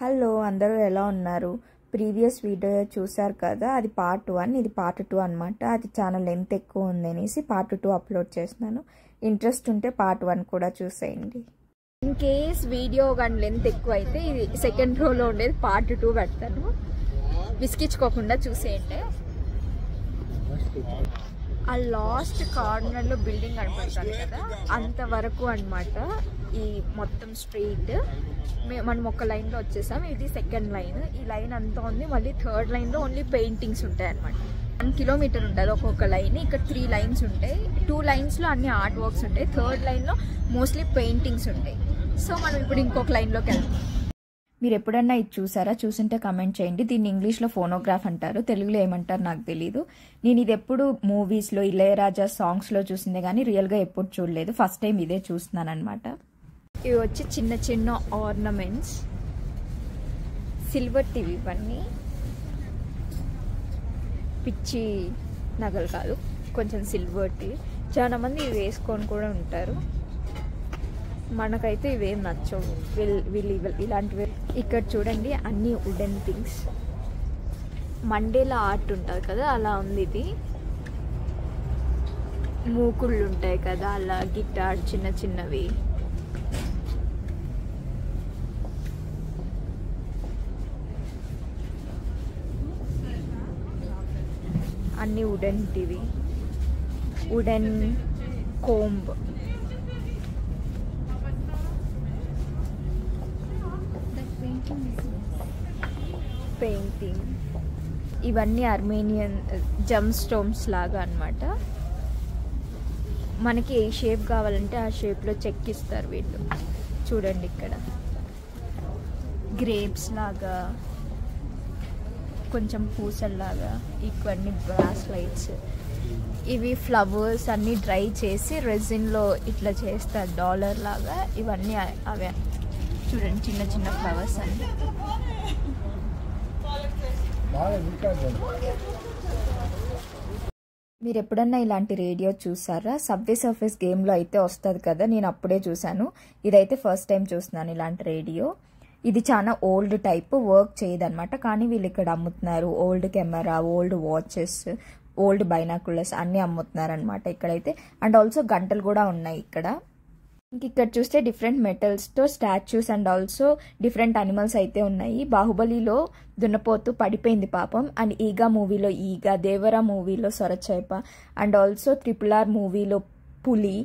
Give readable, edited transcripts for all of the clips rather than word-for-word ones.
Hello అందరూ ఎలా ఉన్నారు? ప్రీవియస్ వీడియో చూసారు కదా, అది పార్ట్ 1, ఇది పార్ట్ 2 అన్నమాట. అది చాలా లెంత్ ఎక్కువ ఉందనేసి పార్ట్ 2 అప్లోడ్ చేస్తున్నాను. ఇంట్రెస్ట్ ఉంటే పార్ట్ 1 కూడా చూసేయండి. ఇన్ కేస్ వీడియో కానీ లెంత్ ఎక్కువ అయితే ఇది సెకండ్ రోలో ఉండేది పార్ట్ 2 పెడతాను. విసిగించుకోకుండా చూసేయండి. ఆ లాస్ట్ కార్నర్లో బిల్డింగ్ కనపడుతుంది కదా, అంతవరకు అనమాట ఈ మొత్తం స్ట్రీట్. మనం ఒక లైన్లో వచ్చేసాం, ఇది సెకండ్ లైన్. ఈ లైన్ అంతా ఉంది. మళ్ళీ థర్డ్ లైన్లో ఓన్లీ పెయింటింగ్స్ ఉంటాయి అనమాట. 1 కిలోమీటర్ ఉంటుంది ఒక్కొక్క లైన్. ఇక్కడ 3 లైన్స్ ఉంటాయి. 2 లైన్స్లో అన్ని ఆర్ట్ వర్క్స్ ఉంటాయి. థర్డ్ లైన్లో మోస్ట్లీ పెయింటింగ్స్ ఉంటాయి. సో మనం ఇప్పుడు ఇంకొక లైన్లోకి వెళ్తాం. మీరు ఎప్పుడన్నా ఇది చూసారా? చూసింటే కమెంట్ చేయండి. దీన్ని ఇంగ్లీష్లో ఫోనోగ్రాఫ్ అంటారు, తెలుగులో ఏమంటారు నాకు తెలీదు. నేను ఇది ఎప్పుడు మూవీస్లో, ఇళయరాజా సాంగ్స్లో చూసిందే కానీ రియల్గా ఎప్పుడు చూడలేదు. ఫస్ట్ టైం ఇదే చూస్తున్నాను అనమాట. ఇవి వచ్చి చిన్న చిన్న ఆర్నమెంట్స్, సిల్వర్ టీవీ. ఇవన్నీ పిచ్చి నగలు కాదు, కొంచెం సిల్వర్ టీవీ. చాలా మంది ఇవి వేసుకొని కూడా ఉంటారు. మనకైతే ఇవేం నచ్చవు, వీళ్ళు ఇలాంటివి. ఇక్కడ చూడండి అన్ని వుడెన్ థింగ్స్. మండేలా ఆర్ట్ ఉంటుంది కదా, అలా ఉంది ఇది. మూకుళ్ళు ఉంటాయి కదా, అలా గిటార్ చిన్న చిన్నవి. అన్ని wooden TV, wooden comb. Painting. ఇవన్నీ ఆర్మేనియన్ జమ్ స్టోన్స్ లాగా అన్నమాట. మనకి ఏ షేప్ కావాలంటే ఆ షేప్లో చెక్కిస్తారు వీళ్ళు. చూడండి ఇక్కడ గ్రేప్స్ లాగా, కొంచెం పూసల్లాగా. ఇవన్నీ బ్రాస్ లైట్స్. ఇవి ఫ్లవర్స్ అన్నీ డ్రై చేసి రెజిన్లో ఇట్లా చేస్తారు డాలర్ లాగా. ఇవన్నీ అవే. చూడండి చిన్న చిన్న ఫ్లవర్స్ అన్నీ. మీరు ఎప్పుడన్నా ఇలాంటి రేడియో చూసారా? సబ్వే సర్ఫేస్ గేమ్లో అయితే వస్తుంది కదా, నేను అప్పుడే చూశాను. ఇదైతే ఫస్ట్ టైం చూస్తున్నాను ఇలాంటి రేడియో. ఇది చాలా ఓల్డ్ టైప్, వర్క్ చేయదన్నమాట. కానీ వీళ్ళు ఇక్కడ అమ్ముతున్నారు. Old camera, old watches, old binoculars అన్నీ అమ్ముతున్నారు అనమాట ఇక్కడైతే. అండ్ ఆల్సో గంటలు కూడా ఉన్నాయి ఇక్కడ. ఇక్కడ చూస్తే డిఫరెంట్ మెటల్స్తో statues and also different animals అయితే ఉన్నాయి. బాహుబలిలో దున్నపోతు పడిపోయింది పాపం, అండ్ ఈగా మూవీలో ఈగ, దేవరా మూవీలో సొరచేప, అండ్ ఆల్సో RRR మూవీలో పులి,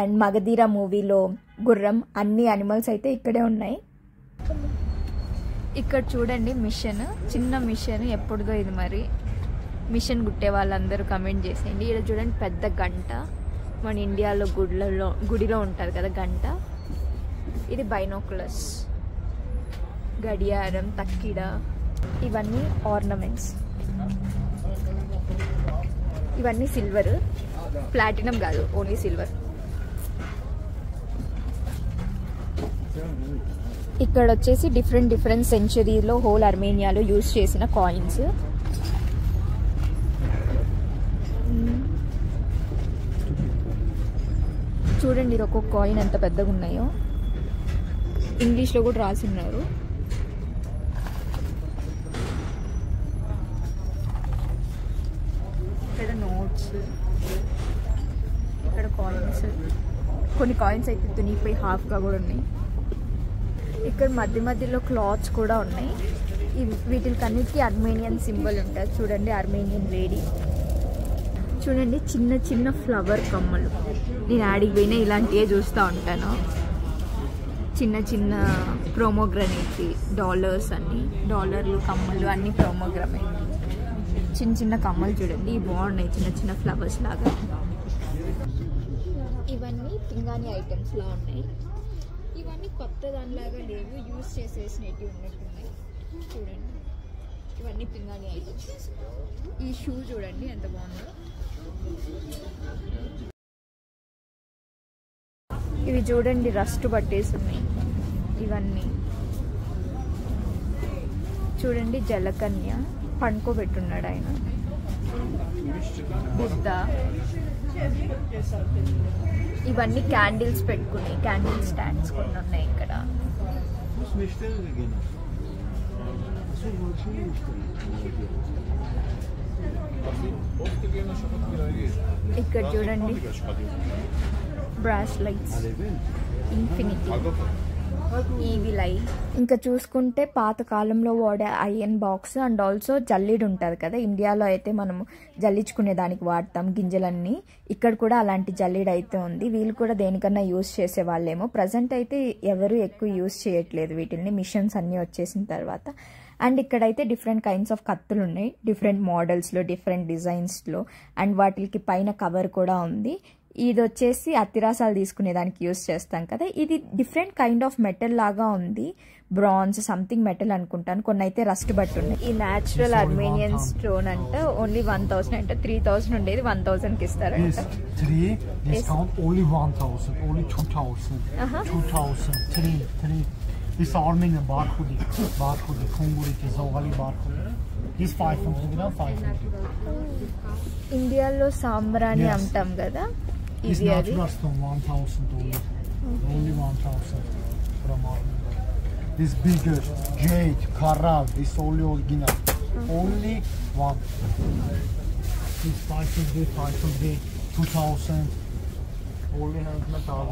అండ్ మగధీర మూవీలో గుర్రం. అన్ని అనిమల్స్ అయితే ఇక్కడే ఉన్నాయి. ఇక్కడ చూడండి మిషన్, చిన్న మిషన్. ఎప్పుడుదో ఇది మరి. మిషన్ గుట్టే వాళ్ళందరూ కమెంట్ చేసేయండి. ఇక్కడ చూడండి పెద్ద గంట, మన ఇండియాలో గుడిలో ఉంటుంది కదా గంట. ఇది బైనోకులర్స్, గడియారం, తక్కిడ. ఇవన్నీ ఆర్నమెంట్స్. ఇవన్నీ సిల్వర్, ప్లాటినం కాదు, ఓన్లీ సిల్వర్. ఇక్కడ వచ్చేసి డిఫరెంట్ సెంచరీలో హోల్ ఆర్మేనియాలో యూజ్ చేసిన కాయిన్స్. చూడండి ఇది ఒక్కొక్క కాయిన్ ఎంత పెద్దగా ఉన్నాయో. ఇంగ్లీష్లో కూడా రాసి ఉన్నారు. ఇక్కడ నోట్స్, ఇక్కడ కాయిన్స్. కొన్ని కాయిన్స్ అయితే తునిగిపోయి హాఫ్గా కూడా ఉన్నాయి. ఇక్కడ మధ్యలో క్లాత్స్ కూడా ఉన్నాయి. వీటికన్నిటికీ ఆర్మేనియన్ సింబల్ ఉంటుంది. చూడండి ఆర్మేనియన్ లేడీ. చూడండి చిన్న చిన్న ఫ్లవర్ కమ్మలు. నేను ఆడికి పోయినా ఇలాంటివే చూస్తూ ఉంటాను. చిన్న చిన్న ప్రోమోగ్రనేట్ డాలర్స్, అన్ని డాలర్లు, కమ్మలు అన్నీ ప్రోమోగ్రనేట్. చిన్న చిన్న కమ్మలు చూడండి, ఇవి బాగున్నాయి, చిన్న చిన్న ఫ్లవర్స్ లాగా. ఇవన్నీ పింగాణి ఐటమ్స్లా ఉన్నాయి. ఇవన్నీ కొత్త దానిలాగా లేవు, యూజ్ చేసేసినవి ఉన్నట్టున్నాయి. చూడండి ఇవన్నీ పింగాణి ఐటమ్స్. ఈ షూ చూడండి ఎంత బాగుందో. ఇవి చూడండి రస్ట్ పట్టేసి ఉన్నాయి. ఇవన్నీ చూడండి జలకన్య, పండుకోబెట్టున్నాడు ఆయన. బుద్ధ. ఇవన్నీ క్యాండిల్స్ పెట్టుకుని, క్యాండిల్ స్టాండ్స్ కొన్ని ఉన్నాయి ఇక్కడ. ఇక్కడ చూడండి బ్రాస్లైట్స్ ఇన్ఫినిటీ ఈవి లైట్. ఇంకా చూసుకుంటే పాత కాలంలో వాడే ఐరన్ బాక్స్ అండ్ ఆల్సో జల్లిడు ఉంటుంది కదా, ఇండియాలో అయితే మనము జల్లించుకునే దానికి వాడతాం గింజలన్నీ, ఇక్కడ కూడా అలాంటి జల్లిడు అయితే ఉంది. వీళ్ళు కూడా దేనికన్నా యూజ్ చేసే వాళ్ళేమో. ప్రజెంట్ అయితే ఎవరు ఎక్కువ యూజ్ చేయట్లేదు వీటిని, మిషన్స్ అన్నీ వచ్చేసిన తర్వాత. అండ్ ఇక్కడైతే డిఫరెంట్ కైండ్స్ ఆఫ్ కత్తులు ఉన్నాయి, డిఫరెంట్ మోడల్స్లో డిఫరెంట్ డిజైన్స్లో, అండ్ వాటికి పైన కవర్ కూడా ఉంది. ఇది వచ్చేసి అత్తిరాసాలు తీసుకునే దానికి యూజ్ చేస్తాం కదా, ఇది డిఫరెంట్ కైండ్ ఆఫ్ మెటల్ లాగా ఉంది, బ్రాంజ్ సంథింగ్ మెటల్ అనుకుంటాను, కొన్ని అయితే రస్ట్ బట్టి ఉన్నాయి. ఈ న్యాచురల్ అర్మేనియన్ స్టోన్ అంట ఓన్లీ 1000 అంటే 3000 ఉండేది 1000కి ఇస్తారంట. This Armenian barcode, Konguri, Zogali barcode. This 500, 500. ఇండియాలో సాంబ్రాణి అంటాం కదా, ఇది అది 1000 only 1000 from Armenia. This bigger jade, Karal, this only original. Only one. This 500, 2000. Only metal.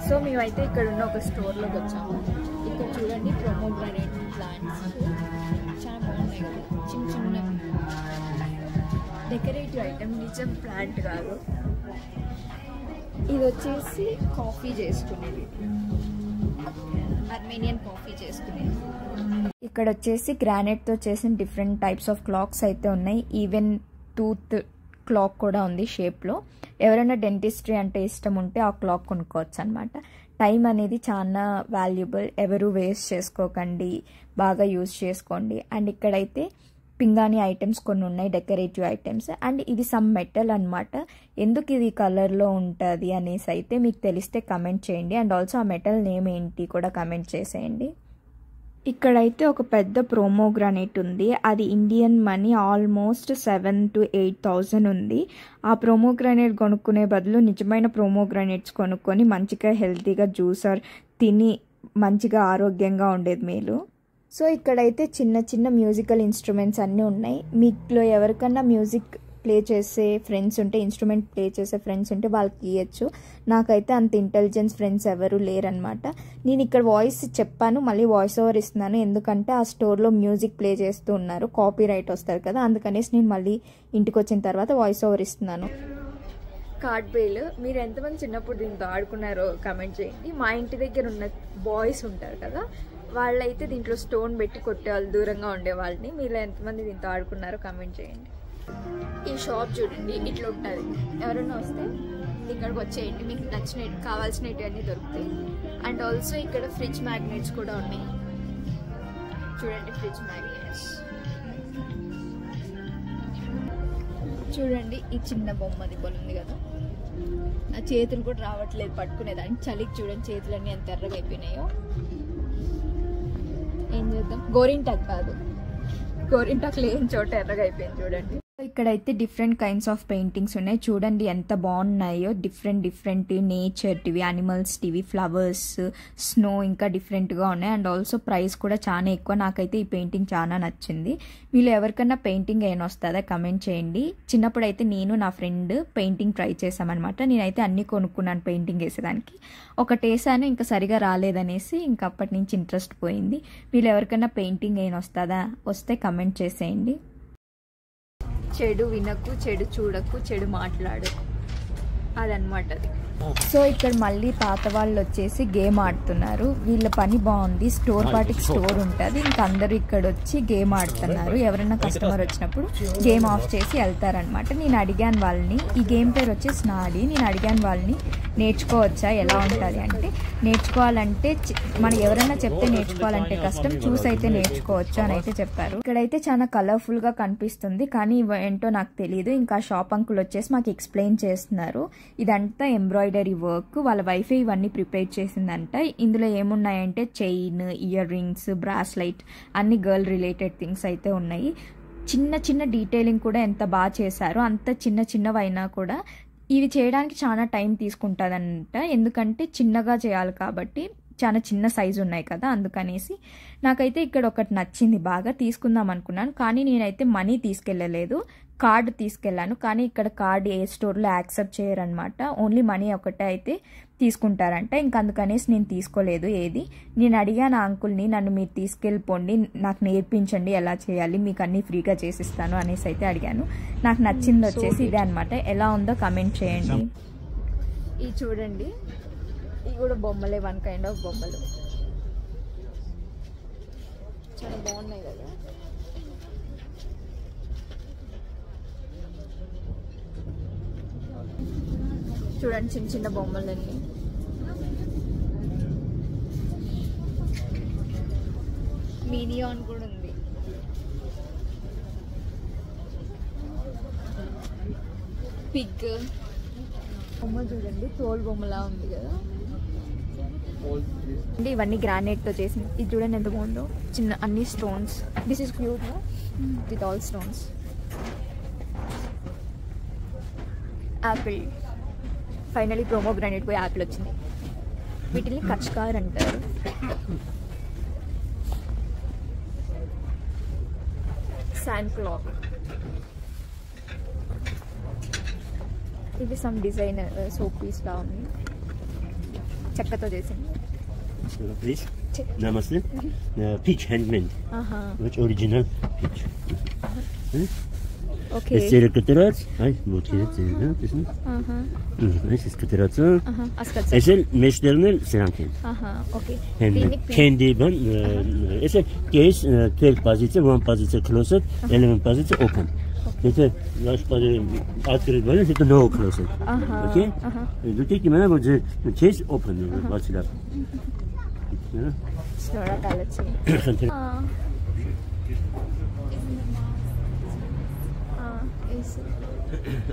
So మేమైతే ఇక్కడ ఉన్న ఒక స్టోర్లోకి వచ్చాము. ఇక్కడ చూడండి ప్రోమోగ్రానేట్ ప్లాంట్స్ చాలా బాగున్నాయి కదా, చిన్న చిన్న డెకరేటివ్ ఐటమ్, నిజం ప్లాంట్ కాదు. ఇది వచ్చేసి కాఫీ చేసుకునేది, అర్మేనియన్ కాఫీ చేసుకునేది. ఇక్కడ వచ్చేసి గ్రానైట్తో చేసిన డిఫరెంట్ టైప్స్ ఆఫ్ క్లాక్స్ అయితే ఉన్నాయి, ఈవెన్ టూత్ క్లాక్ కూడా ఉంది షేప్లో. ఎవరైనా డెంటిస్ట్రీ అంటే ఇష్టం ఉంటే ఆ క్లాక్ కొనుక్కోవచ్చు అనమాట. టైం అనేది చాలా వాల్యుబుల్, ఎవరు వేస్ట్ చేసుకోకండి, బాగా యూజ్ చేసుకోండి. అండ్ ఇక్కడైతే పింగాణి ఐటమ్స్ కొన్ని ఉన్నాయి, డెకరేటివ్ ఐటమ్స్. అండ్ ఇది సమ్ మెటల్ అనమాట, ఎందుకు ఇది కలర్లో ఉంటుంది అనేసి అయితే మీకు తెలిస్తే కమెంట్ చేయండి. అండ్ ఆల్సో ఆ మెటల్ నేమ్ ఏంటి కూడా కమెంట్ చేసేయండి. ఇక్కడైతే ఒక పెద్ద ప్రోమోగ్రానేట్ ఉంది, అది ఇండియన్ మనీ ఆల్మోస్ట్ 7,000 to 8,000 ఉంది. ఆ ప్రోమోగ్రానేట్ కొనుక్కునే బదులు నిజమైన ప్రోమోగ్రానేట్స్ కొనుక్కొని మంచిగా హెల్తీగా జ్యూసర్ తిని మంచిగా ఆరోగ్యంగా ఉండేది మేలు. సో ఇక్కడైతే చిన్న చిన్న మ్యూజికల్ ఇన్స్ట్రుమెంట్స్ అన్నీ ఉన్నాయి. మీలో ఎవరికన్నా మ్యూజిక్ ప్లే చేసే ఫ్రెండ్స్ ఉంటే, ఇన్స్ట్రుమెంట్ ప్లే చేసే ఫ్రెండ్స్ ఉంటే వాళ్ళకి ఇవ్వచ్చు. నాకైతే అంత ఇంటెలిజెన్స్ ఫ్రెండ్స్ ఎవరు లేరనమాట. నేను ఇక్కడ వాయిస్ చెప్పాను, మళ్ళీ వాయిస్ ఓవర్ ఇస్తున్నాను, ఎందుకంటే ఆ స్టోర్లో మ్యూజిక్ ప్లే చేస్తూ ఉన్నారు, కాపీ రైట్ వస్తారు కదా, అందుకనేసి నేను మళ్ళీ ఇంటికి వచ్చిన తర్వాత వాయిస్ ఓవర్ ఇస్తున్నాను. కార్డ్ బేల్, మీరు ఎంతమంది చిన్నప్పుడు దీంతో ఆడుకున్నారో కమెంట్ చేయండి. మా ఇంటి దగ్గర ఉన్న బాయ్స్ ఉంటారు కదా, వాళ్ళైతే దీంట్లో స్టోన్ పెట్టి కొట్టేవాళ్ళు, దూరంగా ఉండేవాళ్ళని. మీరు ఎంతమంది దీంతో ఆడుకున్నారో కమెంట్ చేయండి. ఈ షాప్ చూడండి ఇట్లా ఉంటుంది, ఎవరైనా వస్తే ఇక్కడికి వచ్చేయండి, మీకు నచ్చినవి కావాల్సినవి అన్నీ దొరుకుతాయి. అండ్ ఆల్సో ఇక్కడ ఫ్రిడ్జ్ మ్యాగ్నెట్స్ కూడా ఉన్నాయి, చూడండి ఫ్రిడ్జ్ మ్యాగ్నెట్స్. చూడండి ఈ చిన్న బొమ్మది ఉంది కదా, నా చేతులు కూడా రావట్లేదు పట్టుకునేదానికి, చలికి చూడండి చేతులన్నీ ఎంత ఎర్రగా అయిపోయినాయో. ఏం చేద్దాం, గోరింటాక్ కాదు, గోరింటాక్ లేని చోట ఎర్రగా అయిపోయింది చూడండి. ఇక్కడైతే డిఫరెంట్ కైండ్స్ ఆఫ్ పెయింటింగ్స్ ఉన్నాయి, చూడండి ఎంత బాగున్నాయో. Different nature TV, animals TV, flowers, snow, ఇంకా డిఫరెంట్గా ఉన్నాయి. అండ్ ఆల్సో ప్రైస్ కూడా చాలా ఎక్కువ. నాకైతే ఈ పెయింటింగ్ చాలా నచ్చింది. వీళ్ళు ఎవరికన్నా పెయింటింగ్ ఏమైనా వస్తుందా కమెంట్ చేయండి. చిన్నప్పుడు అయితే నేను నా ఫ్రెండ్ పెయింటింగ్ ట్రై చేసామన్నమాట. నేనైతే అన్నీ కొనుక్కున్నాను పెయింటింగ్ వేసేదానికి. ఒకటి వేసాను, ఇంకా సరిగా రాలేదనేసి ఇంకా అప్పటి నుంచి ఇంట్రెస్ట్ పోయింది. వీళ్ళు ఎవరికన్నా పెయింటింగ్ ఏమైనా వస్తుందా, వస్తే కమెంట్ చేసేయండి. చెడు వినకు, చెడు చూడకు, చెడు మాట్లాడకు, అదనమాట అది. సో ఇక్కడ మళ్ళీ పాత వాళ్ళు వచ్చేసి గేమ్ ఆడుతున్నారు. వీళ్ళ పని బాగుంది, స్టోర్ పాటికి స్టోర్ ఉంటుంది, ఇంకా అందరూ ఇక్కడ వచ్చి గేమ్ ఆడుతున్నారు. ఎవరైనా కస్టమర్ వచ్చినప్పుడు గేమ్ ఆఫ్ చేసి వెళ్తారనమాట. నేను అడిగాను వాళ్ళని, ఈ గేమ్ పేరు వచ్చి స్నాడీ. నేను అడిగాను వాళ్ళని నేర్చుకోవచ్చా, ఎలా ఉంటుంది అంటే, నేర్చుకోవాలంటే మనం ఎవరైనా చెప్తే నేర్చుకోవాలంటే కష్టం, చూసి అయితే నేర్చుకోవచ్చు అని అయితే చెప్పారు. ఇక్కడైతే చాలా కలర్ఫుల్గా కనిపిస్తుంది, కానీ ఏంటో నాకు తెలియదు. ఇంకా షాప్ అంకుల్ వచ్చేసి మాకు ఎక్స్ప్లెయిన్ చేస్తున్నారు. ఇదంతా ఎంబ్రాయిడరీ వర్క్, వాళ్ళ వైఫై ఇవన్నీ ప్రిపేర్ చేసిందంట. ఇందులో ఏమున్నాయంటే చైన్, ఇయర్ రింగ్స్, బ్రాస్లైట్, అన్ని గర్ల్ రిలేటెడ్ థింగ్స్ అయితే ఉన్నాయి. చిన్న చిన్న డీటెయిలింగ్ కూడా ఎంత బాగా చేశారో, అంత చిన్నవైనా కూడా ఇవి చేయడానికి చాలా టైం తీసుకుంటుందంట. ఎందుకంటే చిన్నగా చేయాలి కాబట్టి, చాలా చిన్న సైజు ఉన్నాయి కదా, అందుకనేసి. నాకైతే ఇక్కడ ఒకటి నచ్చింది, బాగా తీసుకుందాం అనుకున్నాను. కానీ నేనైతే మనీ తీసుకెళ్ళలేదు, కార్డు తీసుకెళ్ళాను. కానీ ఇక్కడ కార్డు ఏ స్టోర్లో యాక్సెప్ట్ చేయరనమాట, ఓన్లీ మనీ ఒకటే అయితే తీసుకుంటారంట. ఇంక అందుకనేసి నేను తీసుకోలేదు ఏది. నేను అడిగాను ఆ అంకుల్ని, నన్ను మీరు తీసుకెళ్ళిపోండి, నాకు నేర్పించండి ఎలా చేయాలి, మీకు అన్నీ ఫ్రీగా చేసిస్తాను అనేసి అయితే అడిగాను. నాకు నచ్చింది వచ్చేసి ఇదే అనమాట. ఎలా ఉందో కమెంట్ చేయండి. ఇది చూడండి, ఇవి కూడా బొమ్మలే, వన్ కైండ్ ఆఫ్ బొమ్మలు. చాలా బాగున్నాయి కదా. చూడండి చిన్న చిన్న బొమ్మలన్నీ. మినియాన్ కూడా ఉంది. పిగ్ బొమ్మ చూడండి, తోలు బొమ్మలా ఉంది కదా. అంటే ఇవన్నీ గ్రానైట్తో చేసింది. ఇది చూడండి ఎంత బాగుందో, చిన్న అన్ని stones. This is cute with all stones. Apple, finally pomegranate పోయి యాపిల్ వచ్చింది. వీటిని కచ్కార్ అంటారు. శాండ్ క్లాక్, ఇది సమ్ డిజైనర్ సోప్ పీస్ లా ఉంది, చెక్కతో చేసింది. Please. Namaste. Peach handmade. Which original peach? Okay. Is there a katarat? Ay, bu kilit değil mi? Neyse katarat. Askat. Esel meşlerinin selamken. Okay. Handmade. Kendi ben. Esel case 12 position, 1 position closet, 11 position open. Если наш открыть баланс, это no closet. Okay? Do take mana bu case open başlar. Snora galaxy.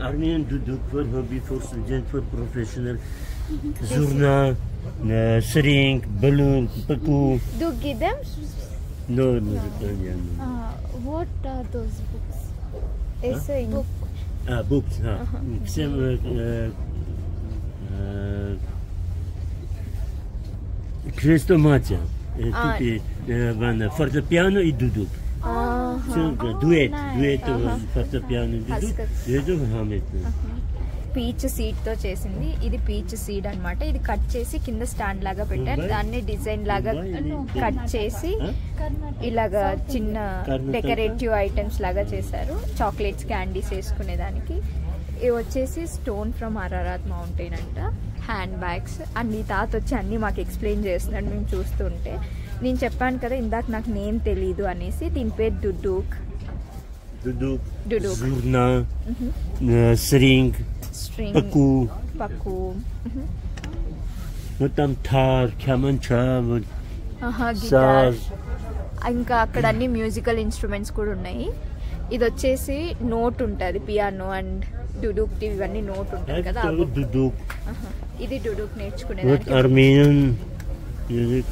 Armenian duduk for hobby, for student, for professional. Zurna, string, balloon, paku. Do you give them? No. What are those books? It's a book. Books. Some Chrestomatia. Fortepiano и duduk. Duet fortepiano duduk. Peach seed తో చేసింది. ఇది peach seed అన్నమాట. ఇది cut చేసి కింద stand లాగా పెట్టారు. దాన్ని డిజైన్ లాగా కట్ చేసి ఇలాగా చిన్న డెకరేటివ్ ఐటమ్స్ లాగా చేశారు. చాక్లెట్స్, క్యాండీస్ వేసుకునేదానికి. ఇవి వచ్చేసి స్టోన్ ఫ్రమ్ అరారాత్ మౌంటైన్ అంట. హ్యాండ్ బ్యాగ్స్ అన్ని తాత వచ్చి అన్ని మాకు ఎక్స్ప్లెయిన్ చేస్తున్నాడు మేము చూస్తుంటే. నేను చెప్పాను కదా ఇందాక నాకు నేమ్ తెలీదు అనేసి. దీని పేరు డుడూక్. Zurna, string, paku, tam tar, kamancha, guitar, ఇంకా అక్కడ అన్ని మ్యూజికల్ ఇన్స్ట్రుమెంట్స్ కూడా ఉన్నాయి. ఇది వచ్చేసి నోట్ ఉంటుంది, పియానో అండ్ డుడూక్ ఇవన్నీ నోట్ ఉంటుంది కదా. ఇది డుడూక్ నేర్చుకునేది. Armenian music,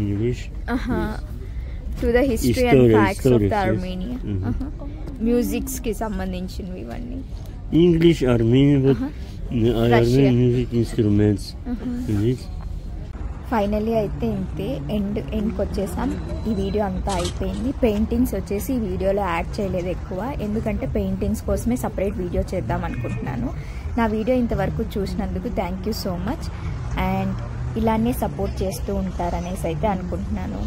English. To the history and facts of the Armenia. Musics కి సంబంధించినవి ఇవన్నీ. English, Armenian, Armenian music instruments. Finally అయితే ఇంతే, ఎండ్కి వచ్చేసాం. ఈ వీడియో అంతా అయిపోయింది. పెయింటింగ్స్ వచ్చేసి ఈ వీడియోలో యాడ్ చేయలేదు ఎక్కువ, ఎందుకంటే పెయింటింగ్స్ కోసమే సపరేట్ వీడియో చేద్దాం అనుకుంటున్నాను. నా వీడియో ఇంతవరకు చూసినందుకు thank you so much. And ఇలానే సపోర్ట్ చేస్తూ ఉంటారనేసి అయితే అనుకుంటున్నాను.